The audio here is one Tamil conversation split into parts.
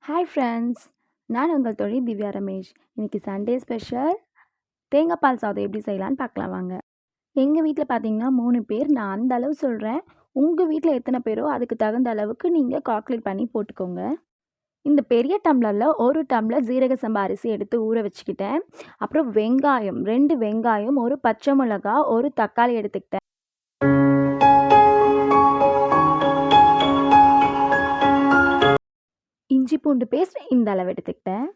ஹாய் ஃப்ரெண்ட்ஸ், நான் உங்கள் தோழி திவ்யா ரமேஷ். இன்னைக்கு சண்டே ஸ்பெஷல் தேங்காய் பால் சாதம் எப்படி செய்யலான்னு பார்க்கலாம் வாங்க. எங்கள் வீட்டில் பார்த்தீங்கன்னா 3 பேர். நான் அந்த அளவு சொல்கிறேன். உங்கள் வீட்டில் எத்தனை பேரோ அதுக்கு தகுந்த அளவுக்கு நீங்கள் கால்குலேட் பண்ணி போட்டுக்கோங்க. இந்த பெரிய டம்ளரில் 1 டம்ளர் ஜீரக சம்பா அரிசி எடுத்து ஊற வச்சுக்கிட்டேன். அப்புறம் வெங்காயம் 2 வெங்காயம், 1 பச்சை மிளகா, 1 தக்காளி எடுத்துக்கிட்டேன். இஞ்சி பூண்டு பேஸ்ட் இந்த அளவு எடுத்துக்கிட்டேன்.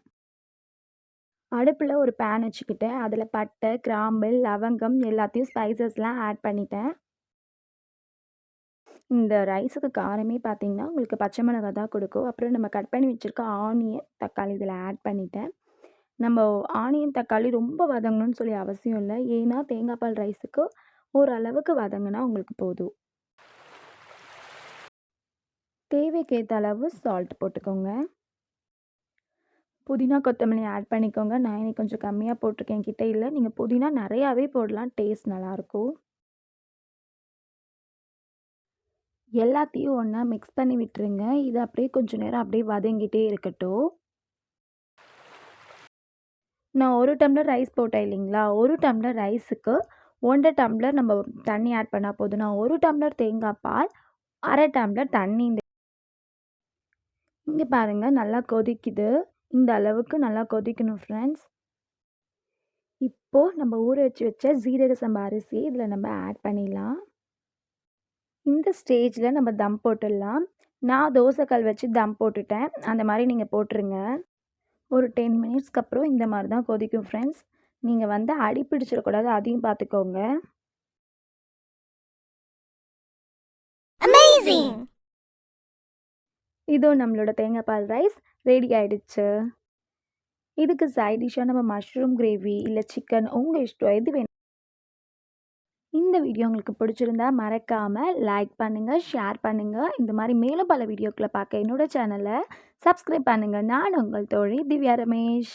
அடுப்பில் ஒரு பேன் வச்சுக்கிட்டேன். அதில் பட்டை, கிராம்பு, லவங்கம் எல்லாத்தையும் ஸ்பைசஸ்லாம் ஆட் பண்ணிட்டேன். இந்த ரைஸுக்கு காரமே பார்த்தீங்கன்னா உங்களுக்கு பச்சை மிளகாய் தான் கொடுக்கும். அப்புறம் நம்ம கட் பண்ணி வச்சுருக்க ஆனியன், தக்காளி இதில் ஆட் பண்ணிட்டேன். நம்ம ஆனியன், தக்காளி ரொம்ப வதங்கணும்னு சொல்லி அவசியம் இல்லை. ஏன்னா தேங்காய் பால் ரைஸுக்கு ஓரளவுக்கு வதங்கினா உங்களுக்கு போதும். தேவைக்கேற்ற அளவு சால்ட் போட்டுக்கோங்க. புதினா, கொத்தமல்லி ஆட் பண்ணிக்கோங்க. நான் இன்னைக்கு கொஞ்சம் கம்மியாக போட்டிருக்கேன், என்கிட்ட இல்லை. நீங்கள் புதினா நிறையாவே போடலாம், டேஸ்ட் நல்லாயிருக்கும். எல்லாத்தையும் ஒன்றா மிக்ஸ் பண்ணி விட்டுருங்க. இது அப்படியே கொஞ்சம் நேரம் அப்படியே வதங்கிட்டே இருக்கட்டும். நான் 1 டம்ளர் ரைஸ் போட்டேன் இல்லைங்களா, 1 டம்ளர் ரைஸுக்கு 1.5 டம்ளர் நம்ம தண்ணி ஆட் பண்ணால் போதும். நான் 1 டம்ளர் தேங்காய் பால், 1/2 டம்ளர் தண்ணி. இங்கே பாருங்கள், நல்லா கொதிக்குது. இந்த அளவுக்கு நல்லா கொதிக்கணும் ஃப்ரெண்ட்ஸ். இப்போது நம்ம ஊற வச்ச ஜீரக சம்பா அரிசி இதில் நம்ம ஆட் பண்ணிடலாம். இந்த ஸ்டேஜில் நம்ம தம் போட்டுடலாம். நான் தோசைக்கல் வச்சு தம் போட்டுட்டேன். அந்த மாதிரி நீங்கள் போட்டுருங்க. ஒரு 10 மினிட்ஸ்க்கு அப்புறம் இந்த மாதிரி தான் கொதிக்கும் ஃப்ரெண்ட்ஸ். நீங்கள் அடி பிடிச்சிடக்கூடாது, அதையும் பார்த்துக்கோங்க. அமேசிங்! இதோ நம்மளோட தேங்காய் பால் ரைஸ் ரெடி ஆயிடுச்சு. இதுக்கு சைட் டிஷ்ஷாக நம்ம மஷ்ரூம் கிரேவி இல்லை சிக்கன் உங்கள் இஷ்டம் எது வேணும். இந்த வீடியோ உங்களுக்கு பிடிச்சிருந்தா மறக்காமல் லைக் பண்ணுங்கள், ஷேர் பண்ணுங்கள். இந்த மாதிரி மேலும் பல வீடியோக்களை பார்க்க என்னோட சேனலை சப்ஸ்கிரைப் பண்ணுங்கள். நான் உங்கள் தோழி திவ்யா ரமேஷ்.